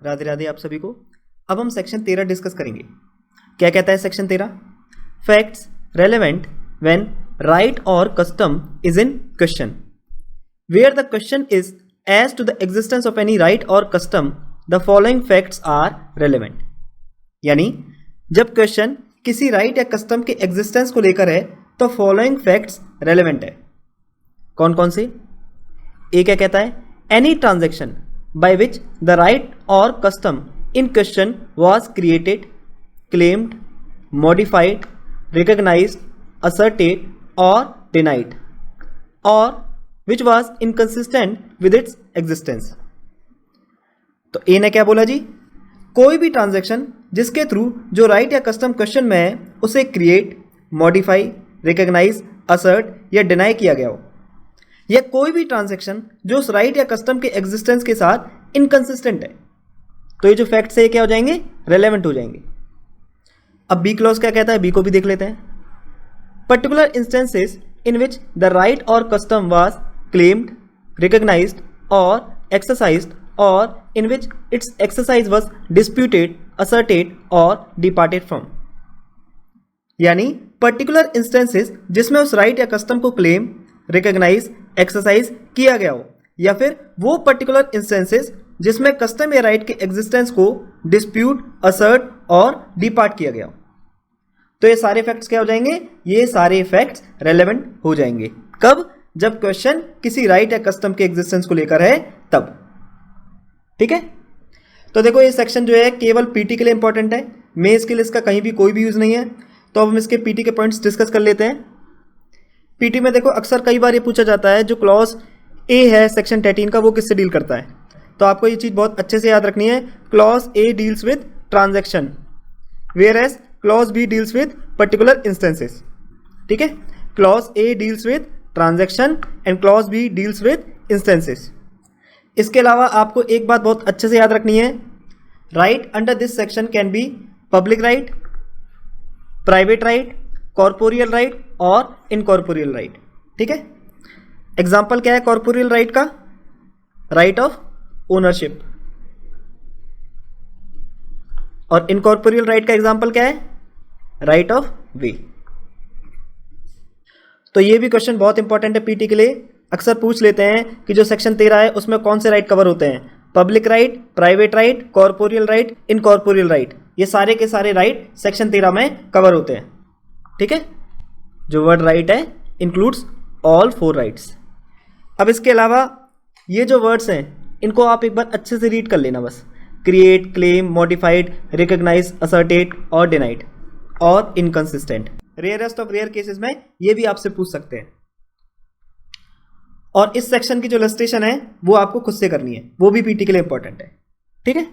राधे राधे आप सभी को। अब हम सेक्शन 13 डिस्कस करेंगे। क्या कहता है section 13? Facts relevant when right or custom is in question, where the question is as to the existence of any right or custom the following facts are relevant. यानी जब क्वेश्चन किसी right या custom के existence को लेकर है तो following facts relevant है। कौन कौन से? ए क्या कहता है? Any transaction by which the right or custom in question was created, claimed, modified, recognized, asserted or denied, or which was inconsistent with its existence। तो ए ने क्या बोला जी? कोई भी ट्रांजैक्शन जिसके थ्रू जो राइट या कस्टम क्वेश्चन में है उसे क्रिएट, मॉडिफाई, रिकॉग्नाइज, असर्ट या डिनाई किया गया हो, या कोई भी ट्रांजैक्शन जो उस राइट या कस्टम के एग्जिस्टेंस के साथ इनकंसिस्टेंट है, तो ये जो फैक्ट्स है क्या हो जाएंगे? रेलेवेंट हो जाएंगे। अब बी क्लॉज क्या कहता है? बी को भी देख लेते हैं। Particular instances in which the right or custom was claimed, recognised or exercised or in which its exercise was disputed, asserted or departed from. यानी पर्टिकुलर इंस्टेंसेस जिसमें उस राइट या कस्टम को क्लेम, रिकॉग्नाइज, एक्सरसाइज किया गया हो, या फिर वो पर्टिकुलर इंस्टेंसेस जिसमें कस्टम या राइट के एग्जिस्टेंस को डिस्प्यूट, असर्ट और डिपार्ट किया गया। तो ये सारे फैक्ट्स क्या हो जाएंगे? ये सारे फैक्ट्स रेलेवेंट हो जाएंगे। कब? जब क्वेश्चन किसी राइट या कस्टम के एग्जिस्टेंस को लेकर है तब। ठीक है, तो देखो ये सेक्शन जो है केवल पीटी के लिए इंपॉर्टेंट है, मेंस के लिए इसका कहीं भी कोई भी यूज नहीं है। तो अब हम इसके पीटी के पॉइंट्स डिस्कस कर लेते हैं। पीटी में देखो अक्सर कई बार ये पूछा जाता है जो क्लॉज ए है सेक्शन 13 का वो किससे डील करता है, तो आपको ये चीज बहुत अच्छे से याद रखनी है। Clause A deals with transaction, whereas clause B deals with particular instances. ठीक है, clause A deals with transaction and clause B deals with instances. इसके अलावा आपको एक बात बहुत अच्छे से याद रखनी है, right under this section can be public right, private right, corporeal right और इनकॉर्पोरियल राइट। ठीक है, एग्जाम्पल क्या है कॉर्पोरियल राइट का? Right of ownership. और इनकॉर्पोरियल राइट का एग्जांपल क्या है? राइट ऑफ वे। तो ये भी क्वेश्चन बहुत इंपॉर्टेंट है पीटी के लिए। अक्सर पूछ लेते हैं कि जो सेक्शन 13 है उसमें कौन से राइट कवर होते हैं? Public right, private right, corporeal right, incorporeal right. ये सारे के सारे राइट सेक्शन 13 में कवर होते हैं। ठीक है, जो वर्ड राइट है इंक्लूड्स ऑल 4 राइट्स। अब इसके अलावा ये जो वर्ड्स हैं इनको आप एक बार अच्छे से रीड कर लेना बस। Create, claim, modified, recognise, asserted और डिनाइड और inconsistent. Rarest of rare cases में ये भी आपसे पूछ सकते हैं। और इस सेक्शन की जो इलस्ट्रेशन है वो आपको खुद से करनी है, वो भी पीटी के लिए इंपॉर्टेंट है। ठीक है,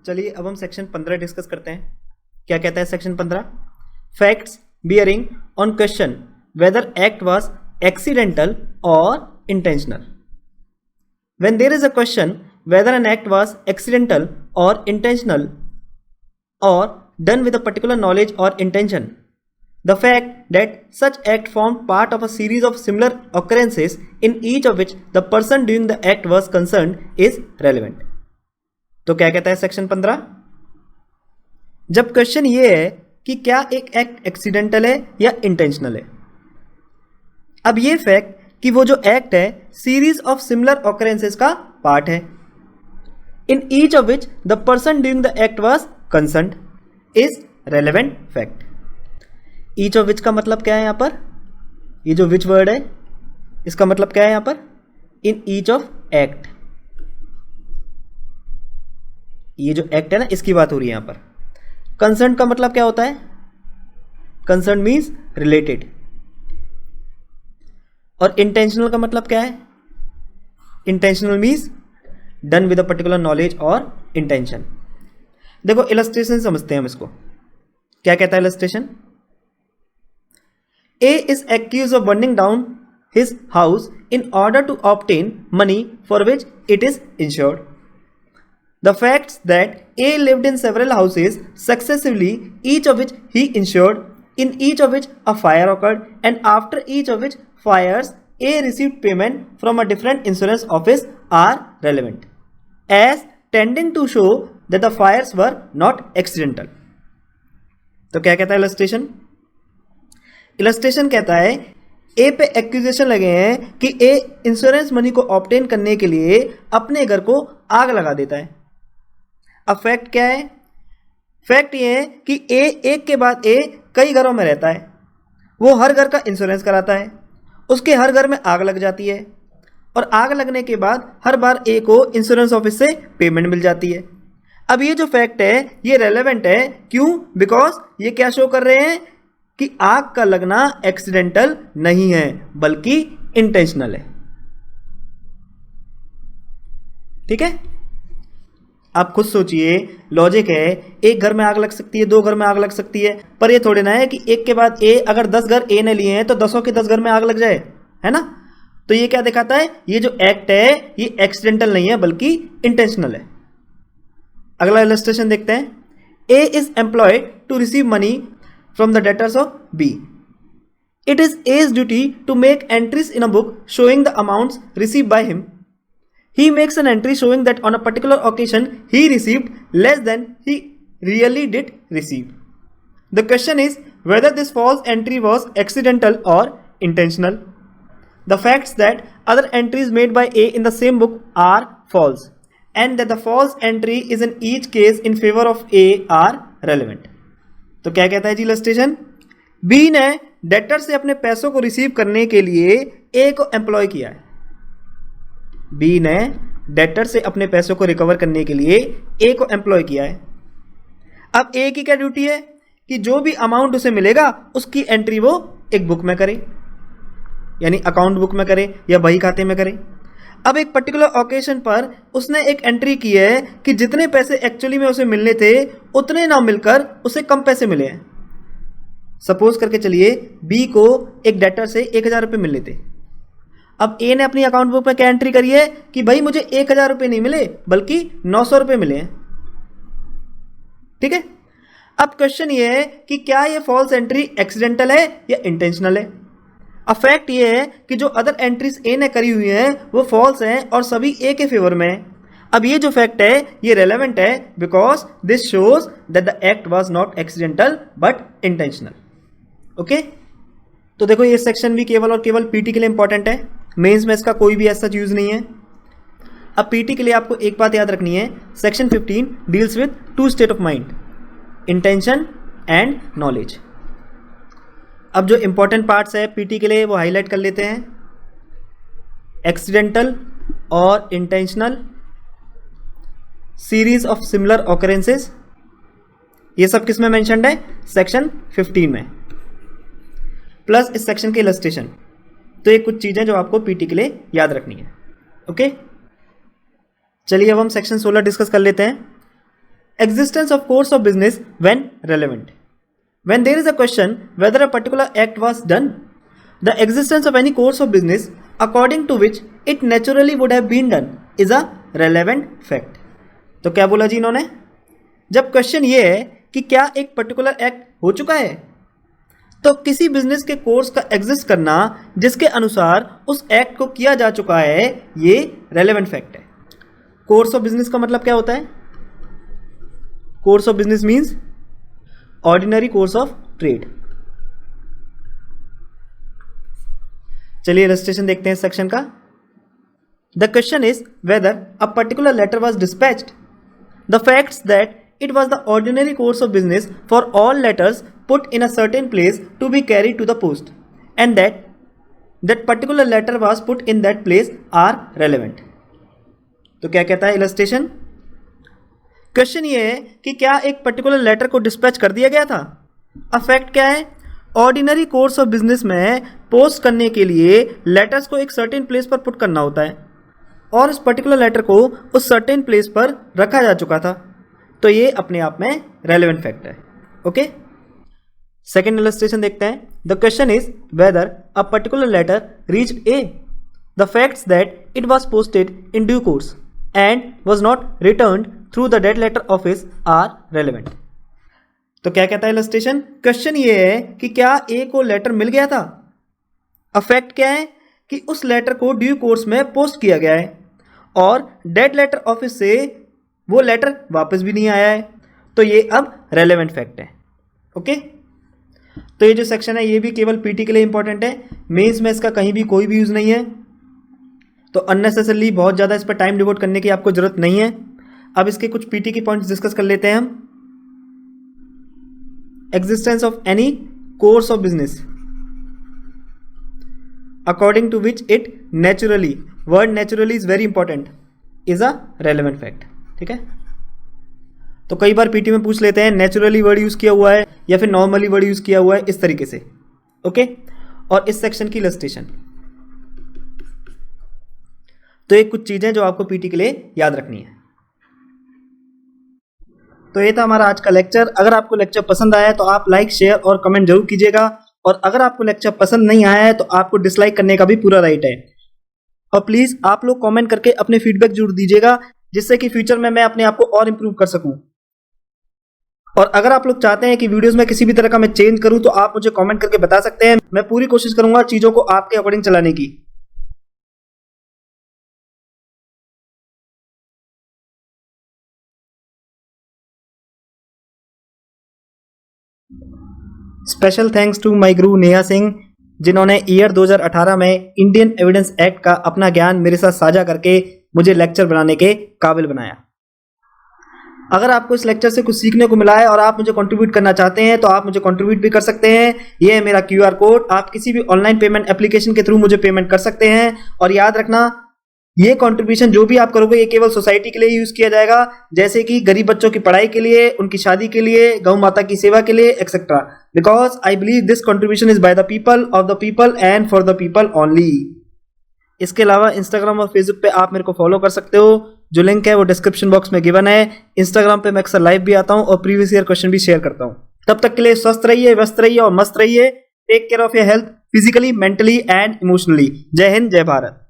चलिए अब हम सेक्शन 15 डिस्कस करते हैं। क्या कहता है section 15? Facts bearing on question whether act was accidental और intentional। When there is a question whether an act was accidental or intentional or done with a particular knowledge or intention, the fact that such act formed part of a series of similar occurrences in each of which the person doing the act was concerned is relevant। तो क्या कहता है section 15? जब question ये है कि क्या एक एक्ट एक्सीडेंटल है या इंटेंशनल है। अब ये फैक्ट कि वो जो एक्ट है सीरीज ऑफ सिमिलर ऑकरेंसेस का पार्ट है, in each of which the person ड्यूइंग the act was concerned is relevant fact. Each of which का मतलब क्या है यहां पर? ये जो विच वर्ड है इसका मतलब क्या है यहां पर? In each of act. ये जो एक्ट है ना इसकी बात हो रही है यहां पर। कंसर्न का मतलब क्या होता है? Concern means related. और इंटेंशनल का मतलब क्या है? Intentional means done with a particular knowledge और इंटेंशन। देखो इलस्ट्रेशन समझते हैं हम इसको। क्या कहता है illustration? A is accused of burning down his house in order to obtain money for which it is insured. The facts that A lived in several houses successively, each of which he insured, in each of which a fire occurred, and after each of which fires A received payment from a different insurance office are relevant, as tending to show that the fires were not accidental. तो क्या कहता है illustration? Illustration कहता है ए पे accusation लगे हैं कि ए इंश्योरेंस मनी को ऑब्टेन करने के लिए अपने घर को आग लगा देता है। अब फैक्ट क्या है? फैक्ट ये है कि ए एक के बाद ए कई घरों में रहता है, वो हर घर का इंश्योरेंस कराता है, उसके हर घर में आग लग जाती है और आग लगने के बाद हर बार ए को इंश्योरेंस ऑफिस से पेमेंट मिल जाती है। अब ये जो फैक्ट है ये रेलेवेंट है, क्यों? बिकॉज ये क्या शो कर रहे हैं कि आग का लगना एक्सीडेंटल नहीं है बल्कि इंटेंशनल है। ठीक है, आप खुद सोचिए, लॉजिक है, एक घर में आग लग सकती है, दो घर में आग लग सकती है, पर ये थोड़े ना है कि एक के बाद ए, अगर 10 घर ए ने लिए हैं तो 10 के 10 घर में आग लग जाए, है ना? तो ये क्या दिखाता है? ये जो एक्ट है ये एक्सीडेंटल नहीं है बल्कि इंटेंशनल है। अगला इलस्ट्रेशन देखते हैं। A is employed to receive money from the debtors of B. It is A's duty to make entries in a book showing the amounts received by him. He makes an entry showing that on a particular occasion he received less than he really did receive. The question is whether this false entry was accidental or intentional. The facts that other entries made by A in the same book are false and that the false entry is in each case in favor of A are relevant. तो क्या कहता है जी illustration? B ने debtor से अपने पैसों को receive करने के लिए ए को एम्प्लॉय किया है। बी ने डेटर से अपने पैसों को रिकवर करने के लिए ए को एम्प्लॉय किया है। अब ए की क्या ड्यूटी है कि जो भी अमाउंट उसे मिलेगा उसकी एंट्री वो एक बुक में करे, यानी अकाउंट बुक में करे या बही खाते में करे। अब एक पर्टिकुलर ओकेशन पर उसने एक एंट्री की है कि जितने पैसे एक्चुअली में उसे मिलने थे उतने ना मिलकर उसे कम पैसे मिले हैं। सपोज करके चलिए बी को एक डेटर से 1000 रुपये मिलने थे। अब ए ने अपनी अकाउंट बुक में क्या एंट्री करी है कि भाई मुझे 1000 रुपये नहीं मिले बल्कि 900 रुपये मिले हैं। ठीक है, अब क्वेश्चन ये है कि क्या ये फॉल्स एंट्री एक्सीडेंटल है या इंटेंशनल है? अब फैक्ट ये है कि जो अदर एंट्रीज ए ने करी हुई हैं वो फॉल्स हैं और सभी ए के फेवर में है। अब ये जो फैक्ट है ये रेलेवेंट है because this shows that the act was not accidental but intentional. Okay, तो देखो ये सेक्शन भी केवल और केवल पीटी के लिए इंपॉर्टेंट है, मेंस में इसका कोई भी ऐसा यूज नहीं है। अब पीटी के लिए आपको एक बात याद रखनी है, section 15 deals with two state of mind, intention and knowledge. अब जो इंपॉर्टेंट पार्ट्स है पीटी के लिए वो हाईलाइट कर लेते हैं। एक्सीडेंटल और intentional, series of similar occurrences, ये सब किस में मेंशन्ड है? सेक्शन 15 में, प्लस इस सेक्शन के इलस्ट्रेशन। तो ये कुछ चीजें जो आपको पीटी के लिए याद रखनी है। ओके, चलिए अब हम सेक्शन 16 डिस्कस कर लेते हैं। Existence of course of business when relevant. When there is a question whether a particular act was done, the existence of any course of business according to which it naturally would have been done is a relevant fact. तो क्या बोला जी इन्होंने? जब question ये है कि क्या एक पर्टिकुलर एक्ट हो चुका है तो किसी बिजनेस के कोर्स का एग्जिस्ट करना जिसके अनुसार उस एक्ट को किया जा चुका है ये रेलेवेंट फैक्ट है। कोर्स ऑफ बिजनेस का मतलब क्या होता है? Course of business means ordinary course of trade. चलिए रजिस्ट्रेशन देखते हैं इस सेक्शन का। The question is whether a particular letter was dispatched. The facts that it was the ordinary course of business for all letters put in a certain place to be carried to the post and that particular letter was put in that place are relevant. तो क्या कहता है illustration? Question ये है कि क्या एक particular letter को डिस्पैच कर दिया गया था। अब फैक्ट क्या है? ऑर्डिनरी कोर्स ऑफ बिजनेस में पोस्ट करने के लिए लेटर्स को एक सर्टेन प्लेस पर पुट करना होता है और उस पर्टिकुलर लेटर को उस सर्टेन प्लेस पर रखा जा चुका था, तो ये अपने आप में रेलेवेंट फैक्ट है। ओके, सेकेंड इलस्ट्रेशन देखते हैं। The question is whether a particular letter reached A. The facts that it was posted in due course and was not returned through the dead letter office are relevant. तो क्या कहता है illustration? Question ये है कि क्या ए को letter मिल गया था। अब फैक्ट क्या है कि उस लेटर को ड्यू कोर्स में पोस्ट किया गया है और डेड लेटर ऑफिस से वो लेटर वापस भी नहीं आया है, तो ये अब रेलेवेंट फैक्ट है। ओके, तो ये जो सेक्शन है ये भी केवल पीटी के लिए इंपॉर्टेंट है, मेंस में इसका कहीं भी कोई भी यूज नहीं है, तो अननेसेसरली बहुत ज़्यादा इस पर टाइम डिवोट करने की आपको जरूरत नहीं है। अब इसके कुछ पीटी के पॉइंट्स डिस्कस कर लेते हैं हम। Existence of any course of business according to which it naturally, word naturally is very important, is a relevant fact. ठीक है, तो कई बार पीटी में पूछ लेते हैं नेचुरली वर्ड यूज किया हुआ है या फिर नॉर्मली वर्ड यूज किया हुआ है, इस तरीके से। ओके, और इस सेक्शन की इलस्ट्रेशन, तो ये कुछ चीजें जो आपको पीटी के लिए याद रखनी है। तो ये था हमारा आज का लेक्चर। अगर आपको लेक्चर पसंद आया है तो आप लाइक, शेयर और कमेंट जरूर कीजिएगा, और अगर आपको लेक्चर पसंद नहीं आया है तो आपको डिसलाइक करने का भी पूरा राइट है। और प्लीज आप लोग कमेंट करके अपने फीडबैक जरूर दीजिएगा, जिससे कि फ्यूचर में मैं अपने आप को और इंप्रूव कर सकूं। और अगर आप लोग चाहते हैं कि वीडियोस में किसी भी तरह का मैं चेंज करूं तो आप मुझे कमेंट करके बता सकते हैं। मैं पूरी कोशिश करूंगा चीजों को आपके अकॉर्डिंग चलाने की। स्पेशल थैंक्स टू माय गुरु नेहा सिंह, जिन्होंने ईयर 2018 में इंडियन एविडेंस एक्ट का अपना ज्ञान मेरे साथ साझा करके मुझे लेक्चर बनाने के काबिल बनाया। अगर आपको इस लेक्चर से कुछ सीखने को मिला है और आप मुझे कंट्रीब्यूट करना चाहते हैं तो आप मुझे कंट्रीब्यूट भी कर सकते हैं। ये है मेरा क्यूआर कोड, आप किसी भी ऑनलाइन पेमेंट एप्लीकेशन के थ्रू मुझे पेमेंट कर सकते हैं। और याद रखना, ये कंट्रीब्यूशन जो भी आप करोगे ये केवल सोसाइटी के लिए यूज किया जाएगा, जैसे कि गरीब बच्चों की पढ़ाई के लिए, उनकी शादी के लिए, गौ माता की सेवा के लिए, etcetera. Because I believe this contribution is by the people, of the people and for the people only. इसके अलावा इंस्टाग्राम और फेसबुक पे आप मेरे को फॉलो कर सकते हो, जो लिंक है वो डिस्क्रिप्शन बॉक्स में गिवन है। इंस्टाग्राम पे मैं अक्सर लाइव भी आता हूँ और प्रीवियस ईयर क्वेश्चन भी शेयर करता हूँ। तब तक के लिए स्वस्थ रहिए, व्यस्त रहिए और मस्त रहिए। Take care of your health, physically, mentally and emotionally. जय हिंद, जय भारत।